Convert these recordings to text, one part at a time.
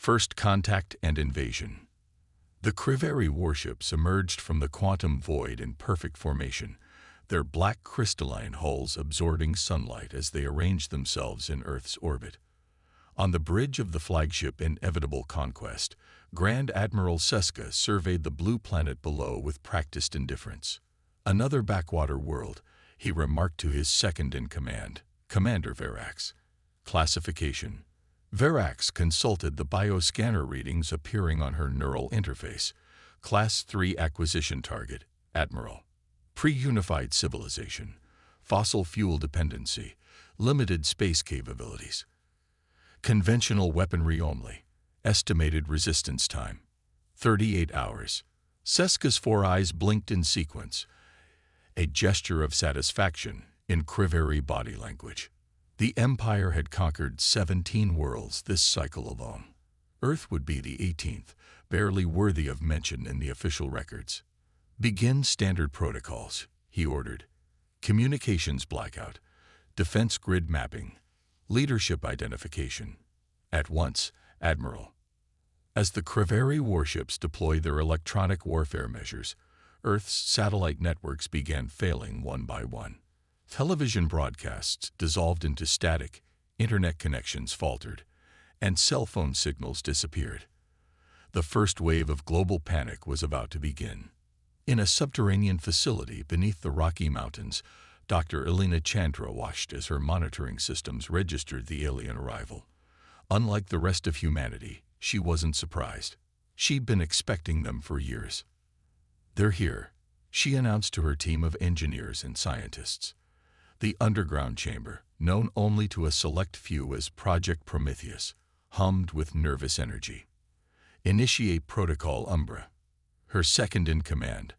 First contact and invasion. The Kriveri warships emerged from the quantum void in perfect formation, their black crystalline hulls absorbing sunlight as they arranged themselves in Earth's orbit. On the bridge of the flagship Inevitable Conquest, Grand Admiral Seska surveyed the blue planet below with practiced indifference. Another backwater world, he remarked to his second-in-command, Commander Verax. Classification. Verax consulted the bioscanner readings appearing on her neural interface. Class 3 acquisition target, Admiral. Pre-unified civilization. Fossil fuel dependency. Limited space capabilities. Conventional weaponry only. Estimated resistance time, 38 hours. Seska's 4 eyes blinked in sequence, a gesture of satisfaction in Kriveri body language. The Empire had conquered 17 worlds this cycle alone. Earth would be the 18th, barely worthy of mention in the official records. Begin standard protocols, he ordered. Communications blackout, defense grid mapping, leadership identification. At once, Admiral. As the Kriveri warships deployed their electronic warfare measures, Earth's satellite networks began failing one by one. Television broadcasts dissolved into static, internet connections faltered, and cell phone signals disappeared. The first wave of global panic was about to begin. In a subterranean facility beneath the Rocky Mountains, Dr. Elena Chandra watched as her monitoring systems registered the alien arrival. Unlike the rest of humanity, she wasn't surprised. She'd been expecting them for years. "They're here," she announced to her team of engineers and scientists. The underground chamber, known only to a select few as Project Prometheus, hummed with nervous energy. Initiate Protocol Umbra. Her second-in-command,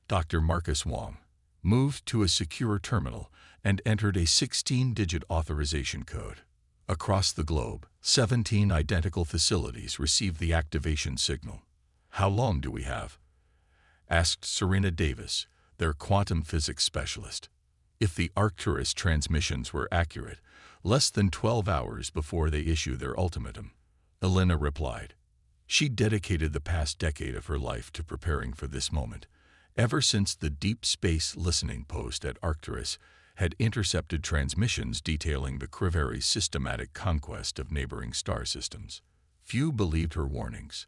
Dr. Marcus Wong, moved to a secure terminal and entered a 16-digit authorization code. Across the globe, 17 identical facilities received the activation signal. "How long do we have?" asked Serena Davis, their quantum physics specialist. If the Arcturus transmissions were accurate, less than 12 hours before they issue their ultimatum, Elena replied. She dedicated the past decade of her life to preparing for this moment, ever since the Deep Space Listening Post at Arcturus had intercepted transmissions detailing the Kriveri's systematic conquest of neighboring star systems. Few believed her warnings.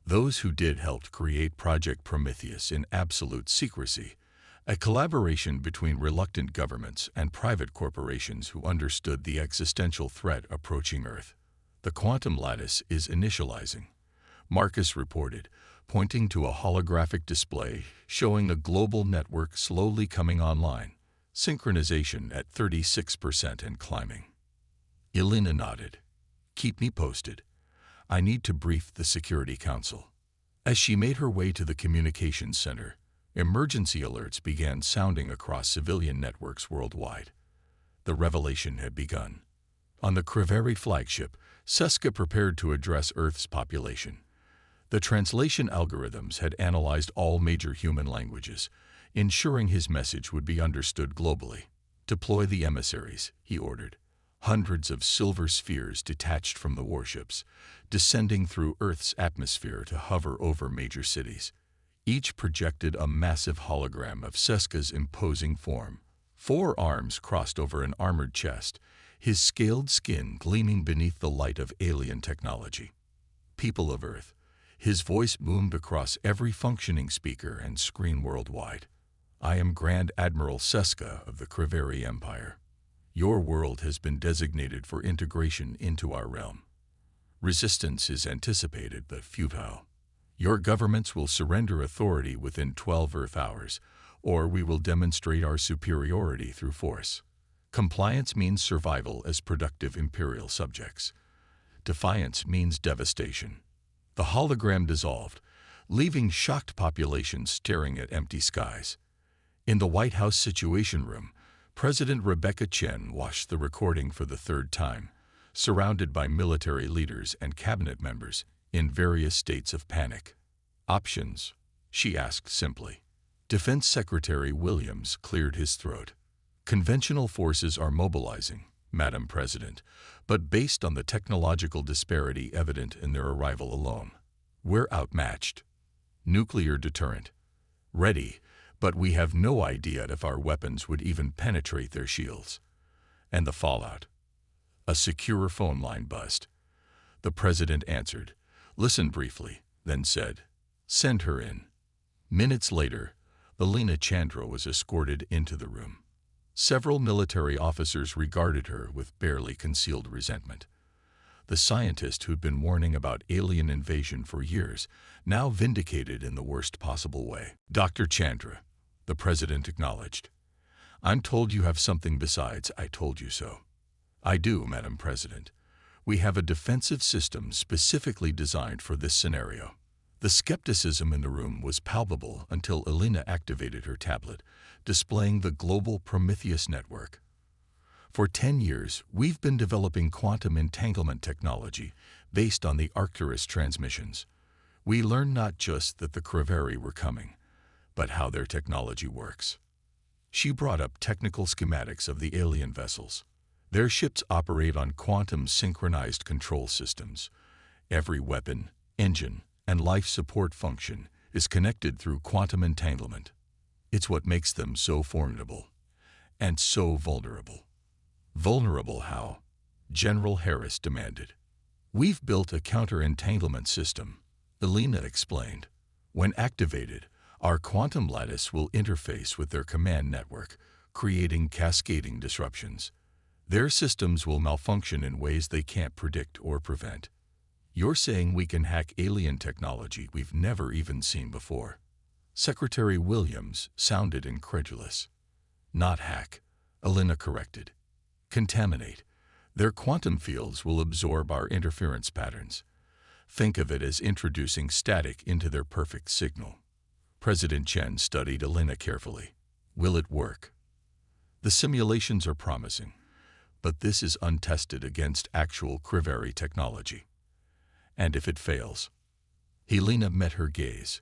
Those who did helped create Project Prometheus in absolute secrecy, a collaboration between reluctant governments and private corporations who understood the existential threat approaching Earth. "The quantum lattice is initializing," Marcus reported, pointing to a holographic display showing the global network slowly coming online, synchronization at 36% and climbing. Elena nodded. "Keep me posted. I need to brief the Security Council." As she made her way to the communications center, emergency alerts began sounding across civilian networks worldwide. The revelation had begun. On the Kriveri flagship, Seska prepared to address Earth's population. The translation algorithms had analyzed all major human languages, ensuring his message would be understood globally. "Deploy the emissaries," he ordered. Hundreds of silver spheres detached from the warships, descending through Earth's atmosphere to hover over major cities. Each projected a massive hologram of Seska's imposing form. 4 arms crossed over an armored chest, his scaled skin gleaming beneath the light of alien technology. "People of Earth," his voice boomed across every functioning speaker and screen worldwide. "I am Grand Admiral Seska of the Kriveri Empire. Your world has been designated for integration into our realm. Resistance is anticipated but futile. Your governments will surrender authority within 12 Earth hours, or we will demonstrate our superiority through force. Compliance means survival as productive imperial subjects. Defiance means devastation." The hologram dissolved, leaving shocked populations staring at empty skies. In the White House Situation Room, President Rebecca Chen watched the recording for the 3rd time, surrounded by military leaders and cabinet members in various states of panic. "Options?" she asked simply. Defense Secretary Williams cleared his throat. "Conventional forces are mobilizing, Madam President, but based on the technological disparity evident in their arrival alone. We're outmatched. Nuclear deterrent. Ready, but we have no idea if our weapons would even penetrate their shields. And the fallout. A secure phone line buzzed. The President answered, listened briefly, then said, "Send her in." Minutes later, Alina Chandra was escorted into the room. Several military officers regarded her with barely concealed resentment. The scientist who'd been warning about alien invasion for years, now vindicated in the worst possible way. "Dr. Chandra," the President acknowledged. "I'm told you have something besides 'I told you so.'" "I do, Madam President. We have a defensive system specifically designed for this scenario." The skepticism in the room was palpable until Alina activated her tablet, displaying the global Prometheus network. "For 10 years, we've been developing quantum entanglement technology based on the Arcturus transmissions. We learned not just that the Creveri were coming, but how their technology works." She brought up technical schematics of the alien vessels. Their ships operate on quantum-synchronized control systems. Every weapon, engine, and life support function is connected through quantum entanglement. It's what makes them so formidable and so vulnerable. "Vulnerable how?" General Harris demanded. "We've built a counter-entanglement system," Alina explained. "When activated, our quantum lattice will interface with their command network, creating cascading disruptions. Their systems will malfunction in ways they can't predict or prevent." "You're saying we can hack alien technology we've never even seen before?" Secretary Williams sounded incredulous. "Not hack," Alina corrected. "Contaminate. Their quantum fields will absorb our interference patterns. Think of it as introducing static into their perfect signal." President Chen studied Alina carefully. "Will it work?" "The simulations are promising, but this is untested against actual Creveri technology. And if it fails?" Helena met her gaze.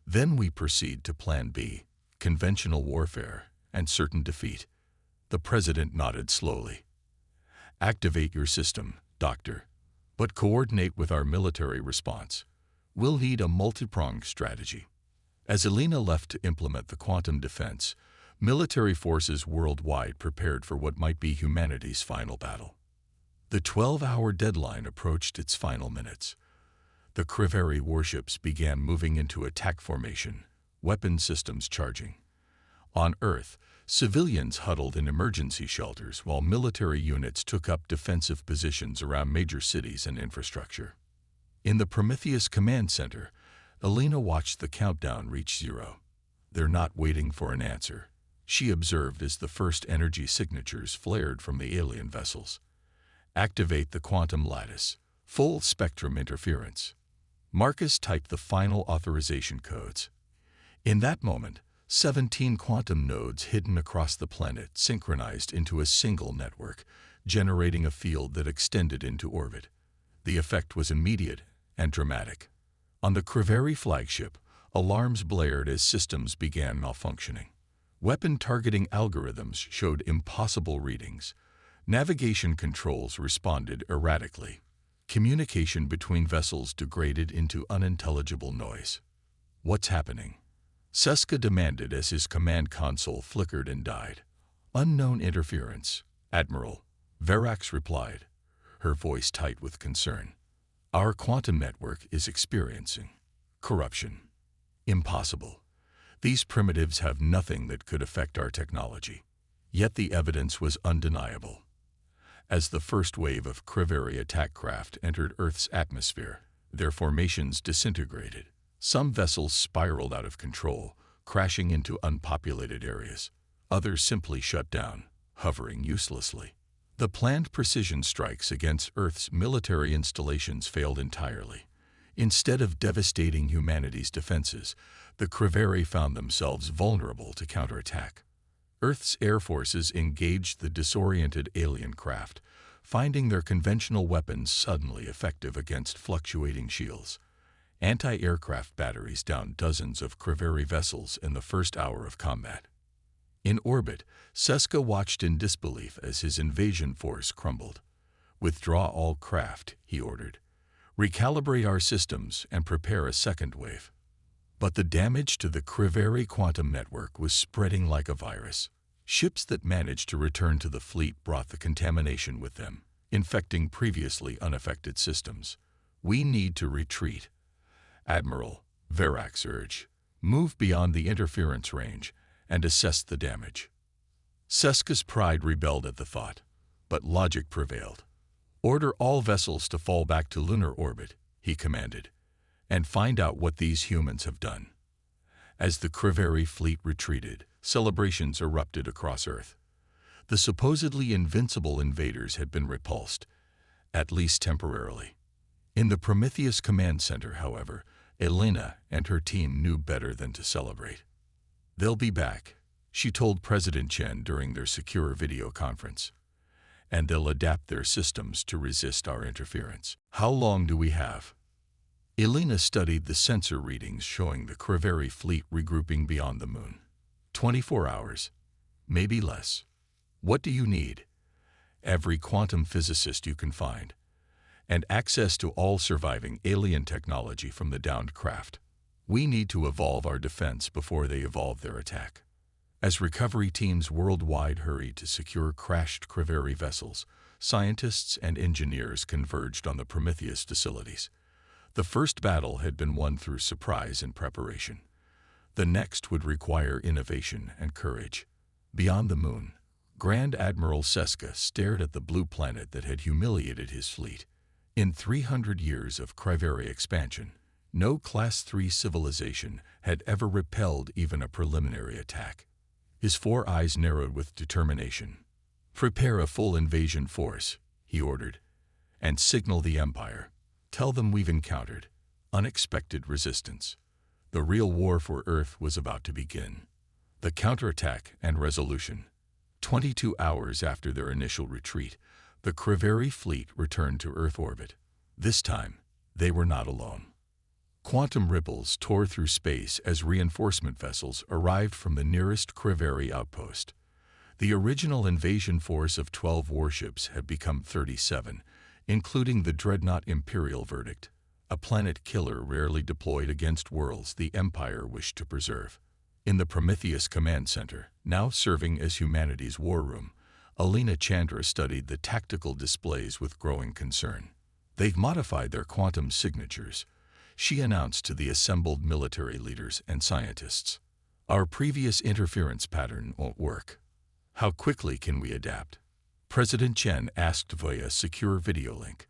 "Then we proceed to Plan B, conventional warfare and certain defeat." The President nodded slowly. "Activate your system, Doctor, but coordinate with our military response. We'll need a multi-pronged strategy." As Alina left to implement the quantum defense, military forces worldwide prepared for what might be humanity's final battle. The 12-hour deadline approached its final minutes. The Creveri warships began moving into attack formation, weapon systems charging. On Earth, civilians huddled in emergency shelters while military units took up defensive positions around major cities and infrastructure. In the Prometheus Command Center, Alina watched the countdown reach 0. "They're not waiting for an answer," she observed as the first energy signatures flared from the alien vessels. "Activate the quantum lattice. Full spectrum interference." Marcus typed the final authorization codes. In that moment, 17 quantum nodes hidden across the planet synchronized into a single network, generating a field that extended into orbit. The effect was immediate and dramatic. On the Creveri flagship, alarms blared as systems began malfunctioning. Weapon targeting algorithms showed impossible readings. Navigation controls responded erratically. Communication between vessels degraded into unintelligible noise. "What's happening?" Seska demanded as his command console flickered and died. "Unknown interference, Admiral," Verax replied, her voice tight with concern. "Our quantum network is experiencing corruption." "Impossible. These primitives have nothing that could affect our technology." Yet the evidence was undeniable. As the first wave of Creveri attack craft entered Earth's atmosphere, their formations disintegrated. Some vessels spiraled out of control, crashing into unpopulated areas. Others simply shut down, hovering uselessly. The planned precision strikes against Earth's military installations failed entirely. Instead of devastating humanity's defenses, the Creveri found themselves vulnerable to counterattack. Earth's air forces engaged the disoriented alien craft, finding their conventional weapons suddenly effective against fluctuating shields. Anti-aircraft batteries downed dozens of Creveri vessels in the first hour of combat. In orbit, Seska watched in disbelief as his invasion force crumbled. "Withdraw all craft," he ordered. "Recalibrate our systems and prepare a second wave." But the damage to the Criveri quantum network was spreading like a virus. Ships that managed to return to the fleet brought the contamination with them, infecting previously unaffected systems. "We need to retreat." Admiral Verax urged. "Move beyond the interference range and assess the damage." Seska's pride rebelled at the thought, but logic prevailed. "Order all vessels to fall back to lunar orbit," he commanded, "and find out what these humans have done." As the Criveri fleet retreated, celebrations erupted across Earth. The supposedly invincible invaders had been repulsed, at least temporarily. In the Prometheus Command Center, however, Elena and her team knew better than to celebrate. "They'll be back," she told President Chen during their secure video conference. "And they'll adapt their systems to resist our interference." "How long do we have?" Elena studied the sensor readings showing the Criveri fleet regrouping beyond the moon. 24 hours, maybe less." "What do you need?" "Every quantum physicist you can find, and access to all surviving alien technology from the downed craft. We need to evolve our defense before they evolve their attack." As recovery teams worldwide hurried to secure crashed Criveri vessels, scientists and engineers converged on the Prometheus facilities. The first battle had been won through surprise and preparation. The next would require innovation and courage. Beyond the moon, Grand Admiral Seska stared at the blue planet that had humiliated his fleet. In 300 years of Criveri expansion, no Class 3 civilization had ever repelled even a preliminary attack. His 4 eyes narrowed with determination. "Prepare a full invasion force," he ordered, "and signal the Empire. Tell them we've encountered unexpected resistance." The real war for Earth was about to begin. The counterattack and resolution. 22 hours after their initial retreat, the Criveri fleet returned to Earth orbit. This time, they were not alone. Quantum ripples tore through space as reinforcement vessels arrived from the nearest Criveri outpost. The original invasion force of 12 warships had become 37, including the dreadnought Imperial Verdict, a planet killer rarely deployed against worlds the Empire wished to preserve. In the Prometheus Command Center, now serving as humanity's war room, Alina Chandra studied the tactical displays with growing concern. "They've modified their quantum signatures," she announced to the assembled military leaders and scientists. "Our previous interference pattern won't work. How quickly can we adapt?" President Chen asked via secure video link.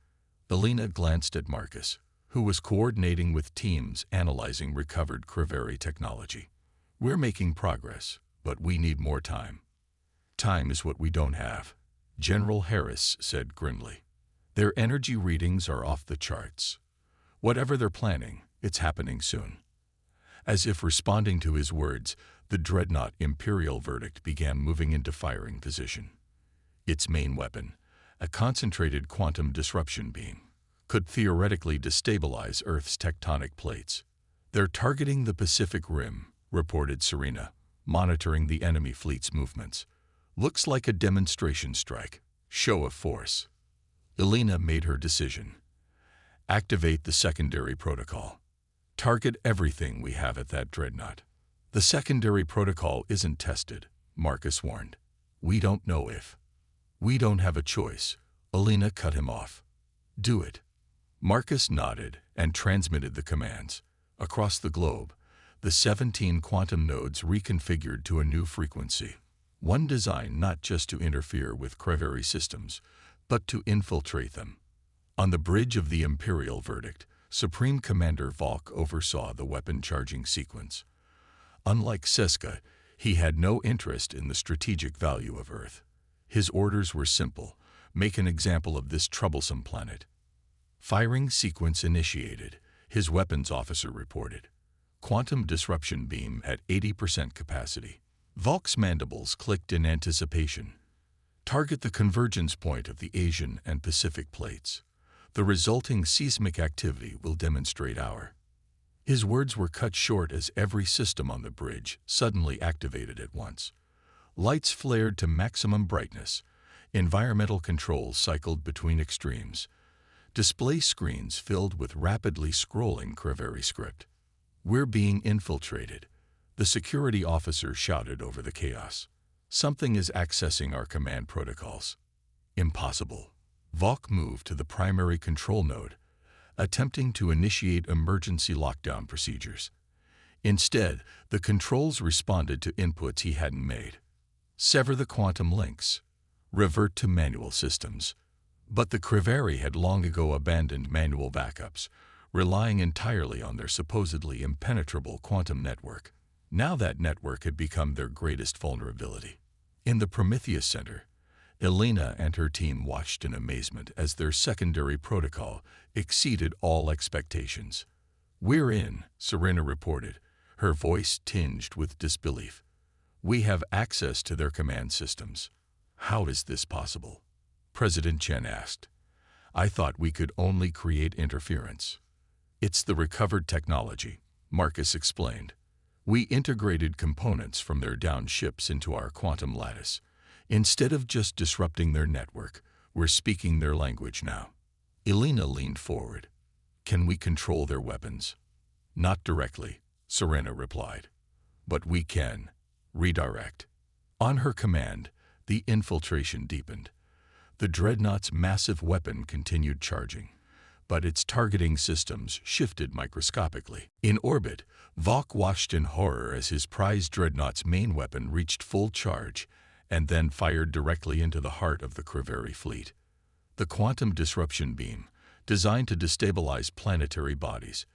Alina glanced at Marcus, who was coordinating with teams analyzing recovered Criveri technology. "We're making progress, but we need more time." "Time is what we don't have," General Harris said grimly. "Their energy readings are off the charts. Whatever they're planning, it's happening soon." As if responding to his words, the dreadnought Imperial Verdict began moving into firing position. Its main weapon, a concentrated quantum disruption beam, could theoretically destabilize Earth's tectonic plates. "They're targeting the Pacific Rim," reported Serena, monitoring the enemy fleet's movements. "Looks like a demonstration strike. Show of force." Elena made her decision. "Activate the secondary protocol. Target everything we have at that dreadnought." "The secondary protocol isn't tested," Marcus warned. "We don't know if." "We don't have a choice," Elena cut him off. "Do it." Marcus nodded and transmitted the commands. Across the globe, the 17 quantum nodes reconfigured to a new frequency. One designed not just to interfere with Criveri systems, but to infiltrate them. On the bridge of the Imperial Verdict, Supreme Commander Valk oversaw the weapon charging sequence. Unlike Seska, he had no interest in the strategic value of Earth. His orders were simple: make an example of this troublesome planet. "Firing sequence initiated," his weapons officer reported. "Quantum disruption beam at 80% capacity." Valk's mandibles clicked in anticipation. "Target the convergence point of the Asian and Pacific plates. The resulting seismic activity will demonstrate our..." His words were cut short as every system on the bridge suddenly activated at once. Lights flared to maximum brightness. Environmental controls cycled between extremes. Display screens filled with rapidly scrolling Creveri script. "We're being infiltrated," the security officer shouted over the chaos. "Something is accessing our command protocols." Impossible. Vok moved to the primary control node, attempting to initiate emergency lockdown procedures. Instead, the controls responded to inputs he hadn't made. Sever the quantum links. Revert to manual systems. But the Creveri had long ago abandoned manual backups, relying entirely on their supposedly impenetrable quantum network. Now that network had become their greatest vulnerability. In the Prometheus Center, Elena and her team watched in amazement as their secondary protocol exceeded all expectations. "We're in," Serena reported, her voice tinged with disbelief. "We have access to their command systems." "How is this possible?" President Chen asked. "I thought we could only create interference." "It's the recovered technology," Marcus explained. "We integrated components from their downed ships into our quantum lattice. Instead of just disrupting their network, we're speaking their language now." Elena leaned forward. "Can we control their weapons?" "Not directly," Serena replied. "But we can redirect." On her command, the infiltration deepened. The Dreadnought's massive weapon continued charging, but its targeting systems shifted microscopically. In orbit, Vok watched in horror as his prized Dreadnought's main weapon reached full charge and then fired directly into the heart of the Creveri fleet. The quantum disruption beam, designed to destabilize planetary bodies,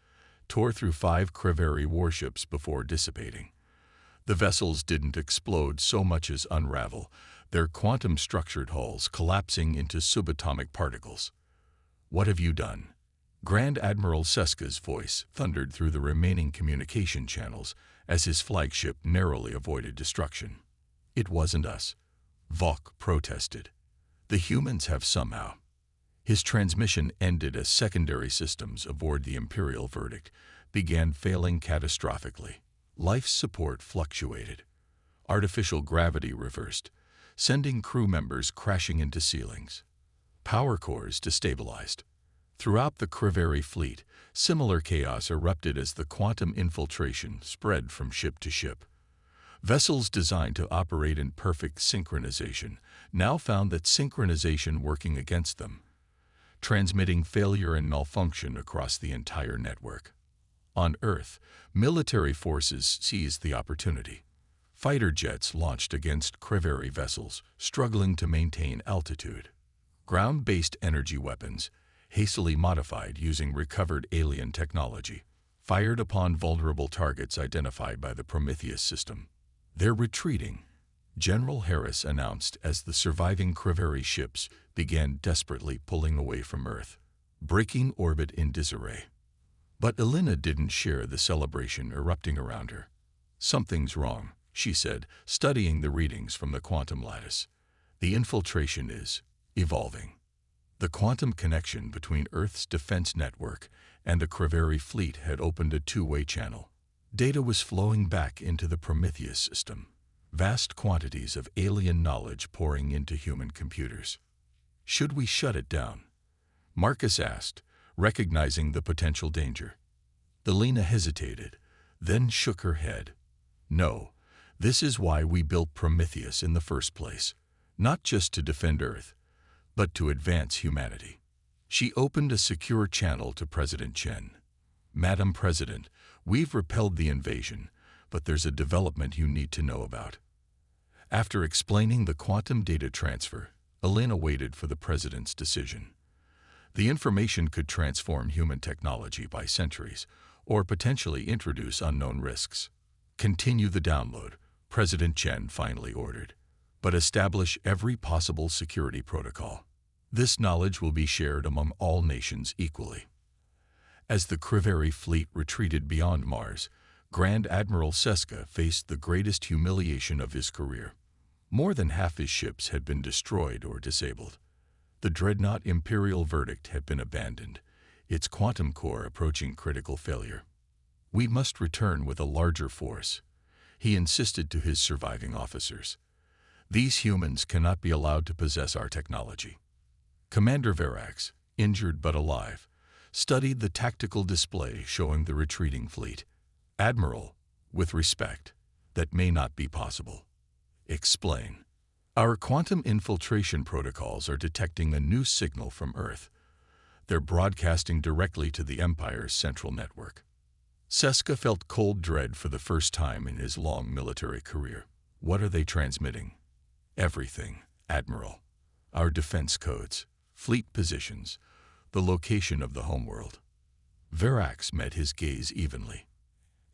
tore through 5 Creveri warships before dissipating. The vessels didn't explode so much as unravel, their quantum-structured hulls collapsing into subatomic particles. "What have you done?" Grand Admiral Seska's voice thundered through the remaining communication channels as his flagship narrowly avoided destruction. "It wasn't us," Vok protested. "The humans have somehow." His transmission ended as secondary systems aboard the Imperial Verdict began failing catastrophically. Life support fluctuated. Artificial gravity reversed, sending crew members crashing into ceilings. Power cores destabilized. Throughout the Creveri fleet, similar chaos erupted as the quantum infiltration spread from ship to ship. Vessels designed to operate in perfect synchronization now found that synchronization working against them, transmitting failure and malfunction across the entire network. On Earth, military forces seized the opportunity. Fighter jets launched against Creveri vessels, struggling to maintain altitude. Ground-based energy weapons, hastily modified using recovered alien technology, fired upon vulnerable targets identified by the Prometheus system. "They're retreating," General Harris announced as the surviving Creveri ships began desperately pulling away from Earth, breaking orbit in disarray. But Elena didn't share the celebration erupting around her. "Something's wrong," she said, studying the readings from the quantum lattice. "The infiltration is evolving." The quantum connection between Earth's defense network and the Creveri fleet had opened a two-way channel. Data was flowing back into the Prometheus system, vast quantities of alien knowledge pouring into human computers. "Should we shut it down?" Marcus asked, recognizing the potential danger. Elena hesitated, then shook her head. "No, this is why we built Prometheus in the first place, not just to defend Earth, but to advance humanity." She opened a secure channel to President Chen. "Madam President, we've repelled the invasion, but there's a development you need to know about." After explaining the quantum data transfer, Elena waited for the president's decision. The information could transform human technology by centuries, or potentially introduce unknown risks. "Continue the download," President Chen finally ordered, "but establish every possible security protocol. This knowledge will be shared among all nations equally." As the Creveri fleet retreated beyond Mars, Grand Admiral Seska faced the greatest humiliation of his career. More than half his ships had been destroyed or disabled. The Dreadnought Imperial Verdict had been abandoned, its quantum core approaching critical failure. "We must return with a larger force," he insisted to his surviving officers. These humans cannot be allowed to possess our technology. Commander Verax, injured but alive, studied the tactical display showing the retreating fleet. Admiral, with respect, that may not be possible. Explain. Our quantum infiltration protocols are detecting a new signal from Earth. They're broadcasting directly to the Empire's central network. Seska felt cold dread for the first time in his long military career. What are they transmitting? Everything, Admiral. Our defense codes, fleet positions, the location of the homeworld. Verax met his gaze evenly.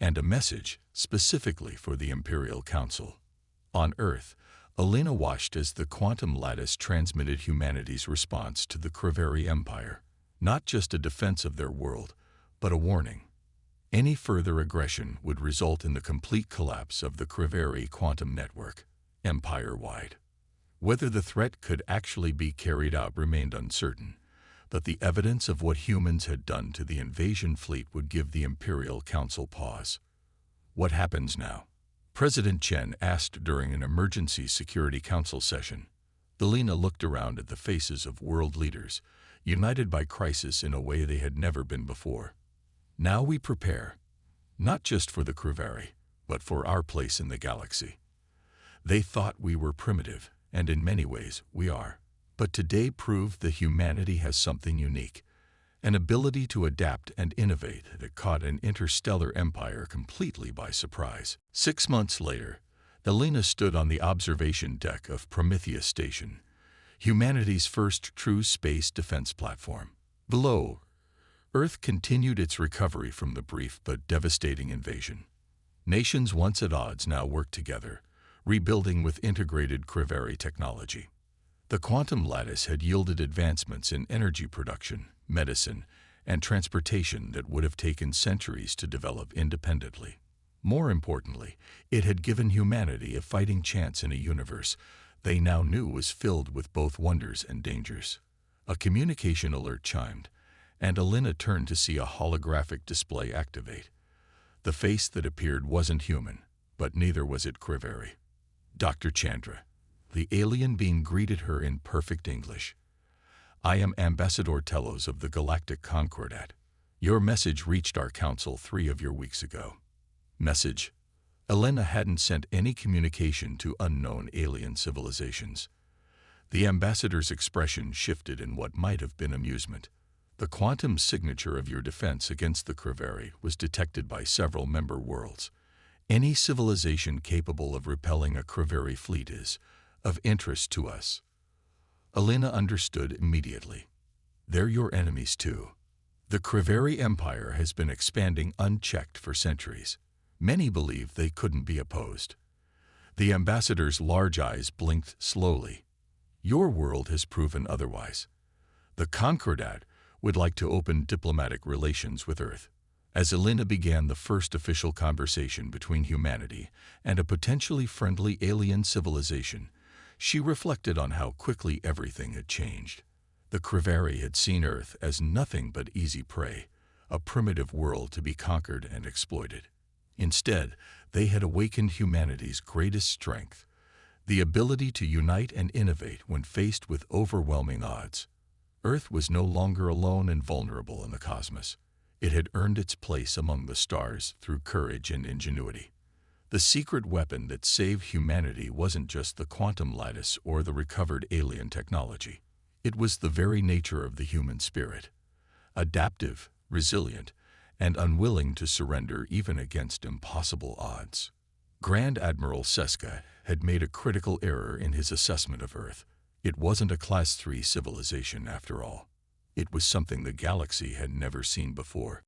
And a message specifically for the Imperial Council. On Earth, Elena watched as the quantum lattice transmitted humanity's response to the Creveri Empire. Not just a defense of their world, but a warning. Any further aggression would result in the complete collapse of the Creveri quantum network, empire-wide. Whether the threat could actually be carried out remained uncertain, but the evidence of what humans had done to the invasion fleet would give the Imperial Council pause. What happens now? President Chen asked during an emergency Security Council session. Elena looked around at the faces of world leaders, united by crisis in a way they had never been before. Now we prepare, not just for the Creveri, but for our place in the galaxy. They thought we were primitive, and in many ways we are. But today proved that humanity has something unique, an ability to adapt and innovate that caught an interstellar empire completely by surprise. 6 months later, Elena stood on the observation deck of Prometheus Station, humanity's first true space defense platform. Below, Earth continued its recovery from the brief but devastating invasion. Nations once at odds now worked together, rebuilding with integrated Creveri technology. The quantum lattice had yielded advancements in energy production, medicine, and transportation that would have taken centuries to develop independently. More importantly, it had given humanity a fighting chance in a universe they now knew was filled with both wonders and dangers. A communication alert chimed, and Elena turned to see a holographic display activate. The face that appeared wasn't human, but neither was it Creveri. Dr. Chandra, the alien being, greeted her in perfect English. I am Ambassador Telos of the Galactic Concordat. Your message reached our council 3 weeks ago. Message? Elena hadn't sent any communication to unknown alien civilizations. The ambassador's expression shifted in what might have been amusement. The quantum signature of your defense against the Creveri was detected by several member worlds. Any civilization capable of repelling a Creveri fleet is of interest to us. Elena understood immediately. They're your enemies too. The Creveri Empire has been expanding unchecked for centuries. Many believe they couldn't be opposed. The ambassador's large eyes blinked slowly. Your world has proven otherwise. The Concordat would like to open diplomatic relations with Earth. As Elena began the first official conversation between humanity and a potentially friendly alien civilization, she reflected on how quickly everything had changed. The Creveri had seen Earth as nothing but easy prey, a primitive world to be conquered and exploited. Instead, they had awakened humanity's greatest strength, the ability to unite and innovate when faced with overwhelming odds. Earth was no longer alone and vulnerable in the cosmos. It had earned its place among the stars through courage and ingenuity. The secret weapon that saved humanity wasn't just the quantum lattice or the recovered alien technology. It was the very nature of the human spirit, adaptive, resilient, and unwilling to surrender even against impossible odds. Grand Admiral Seska had made a critical error in his assessment of Earth. It wasn't a Class 3 civilization after all. It was something the galaxy had never seen before.